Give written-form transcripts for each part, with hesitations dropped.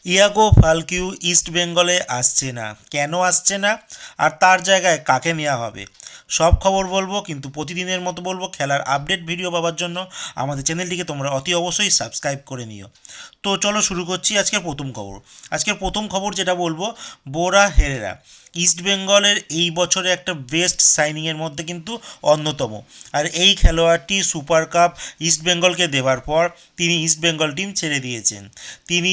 ইয়াগো ফালকিউ east বেঙ্গলে আসছে না, কেন আসছে না আর তার জায়গায় কাকে নেওয়া হবে সব খবর বলবো, কিন্তু প্রতিদিনের মতো বলবো। খেলার আপডেট ভিডিও পাওয়ার জন্য আমাদের চ্যানেলটিকে তোমরা অতি অবশ্যই সাবস্ক্রাইব করে নিও। তো চলো শুরু করছি আজকের প্রথম খবর। আজকের প্রথম খবর যেটা বলবো, বোরা হেরেরা ইস্ট বেঙ্গলের এই বছরে একটা বেস্ট সাইনিংয়ের মধ্যে কিন্তু অন্যতম। আর এই খেলোয়াড়টি সুপার কাপ ইস্ট বেঙ্গলকে দেওয়ার পর তিনি ইস্ট বেঙ্গল টিম ছেড়ে দিয়েছেন। তিনি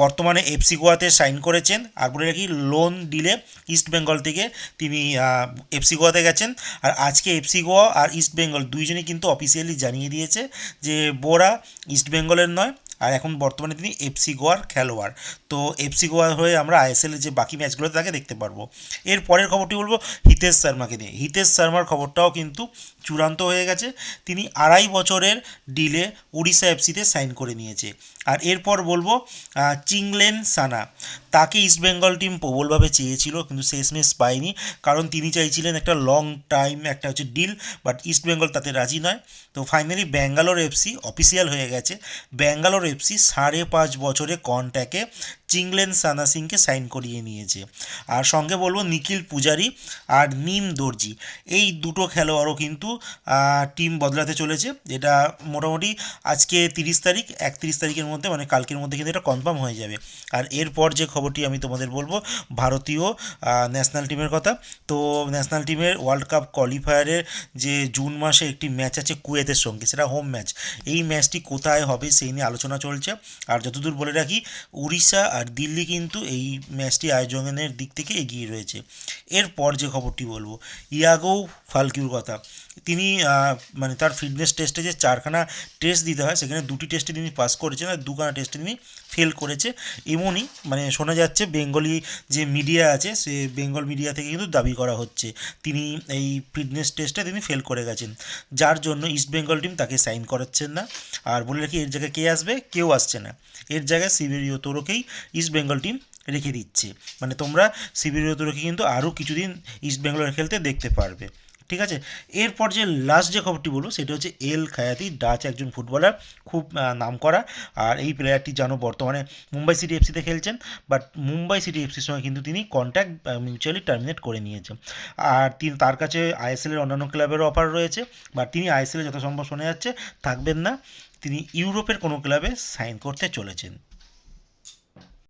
বর্তমানে এফসি গোয়াতে সাইন করেছেন, আর বলে রাখি লোন ডিলে ইস্ট বেঙ্গল থেকে তিনি এফসি গোয়াতে গেছেন। আর আজকে এফসি গোয়া আর ইস্ট বেঙ্গল দুইজনই কিন্তু অফিসিয়ালি জানিয়ে দিয়েছে যে বোরা ইস্ট বেঙ্গলের নয়, আর এখন বর্তমানে তিনি এফসি গোয়ার খেলোয়াড়। তো এফসি গোয়া হয়ে আমরা আইএসএলের যে বাকি ম্যাচগুলোতে তাকে দেখতে পারবো। এর পরের খবরটি বলবো হিতেশ শর্মাকে নিয়ে। হিতেশ শর্মার খবরটাও কিন্তু চূড়ান্ত হয়ে গেছে। তিনি 2.5 বছরের ডিলে উড়িষ্যা এফসিতে সাইন করে নিয়েছে। আর এরপর বলবো চিংলেন সানা। তাকে ইস্টবেঙ্গল টিম প্রবলভাবে চেয়েছিল, কিন্তু শেষমেশ পায়নি, কারণ তিনি চাইছিলেন একটা লং টাইম একটা হচ্ছে ডিল, বাট ইস্টবেঙ্গল তাতে রাজি নয়। তো ফাইনালি ব্যাঙ্গালোর এফসি অফিসিয়াল হয়ে গেছে, ব্যাঙ্গালোর এফসি 5.5 বছরে কন্ট্যাক্টে চিংলেন সানা সিংকে সাইন করিয়ে নিয়েছে। আর সঙ্গে বলবো নিখিল পূজারি আর নিম দর্জি, এই দুটো খেলোয়াড়ও কিন্তু টিম বদলাতে চলেছে। এটা মোটামুটি আজকে 30 তারিখ, 31 তারিখের মধ্যে মানে কালকের মধ্যে কিন্তু এটা কনফার্ম হয়ে যাবে। আর এরপর যে খবরটি আমি তোমাদের বলবো ভারতীয় ন্যাশনাল টিমের কথা। তো ন্যাশনাল টিমের ওয়ার্ল্ড কাপ কোয়ালিফায়ারের যে জুন মাসে একটি ম্যাচ আছে কুয়েতের সঙ্গে, সেটা হোম ম্যাচ। এই ম্যাচটি কোথায় হবে সেই নিয়ে আলোচনা চলছে। আর যতদূর বলে রাখি, উড়িষ্যা আর দিল্লি কিন্তু এই ম্যাচটি আয়োজনের দিক থেকে এগিয়ে রয়েছে। এরপর যে খবরটি বলবো ইয়াগো ফালকিউর কথা। তিনি মানে তার ফিটনেস টেস্টে যে 4খানা টেস্ট দিতে হয়, সেখানে 2টি টেস্টে তিনি পাস করেছেন আর 2খানা টেস্টে তিনি ফেল করেছে। এমনই মানে শোনা যাচ্ছে, বেঙ্গলি যে মিডিয়া আছে সে বেঙ্গল মিডিয়া থেকে কিন্তু দাবি করা হচ্ছে তিনি এই ফিটনেস টেস্টে তিনি ফেল করে গেছেন, যার জন্য ইস্ট বেঙ্গল টিম তাকে সাইন করাচ্ছেন না। আর বলে রাখি, এর জায়গায় কে আসবে? কেউ আসছে না। এর জায়গায় সিবেরিও তোরোকেই ইস্ট বেঙ্গল টিম রেখে দিচ্ছে। মানে তোমরা সিবেরিও তোরোকে কিন্তু আরও কিছুদিন ইস্ট বেঙ্গলের খেলতে দেখতে পারবে। ঠিক আছে। এরপর যে লাস্ট যে খবরটি বলবো সেটা হচ্ছে এল খায়াতি, ডাচ একজন ফুটবলার, খুব নাম করা। আর এই প্লেয়ারটি জানো বর্তমানে মুম্বাই সিটি এফসিতে খেলছেন, বাট মুম্বাই সিটি এফসির সঙ্গে কিন্তু তিনি কন্ট্যাক্ট মিউচুয়ালি টার্মিনেট করে নিয়েছেন। আর তিনি তার কাছে আইএসএলের অন্যান্য ক্লাবেরও অফার রয়েছে, বাট তিনি আইএসএলে যত সম্ভব শোনা যাচ্ছে থাকবেন না, তিনি ইউরোপের কোনো ক্লাবে সাইন করতে চলেছেন।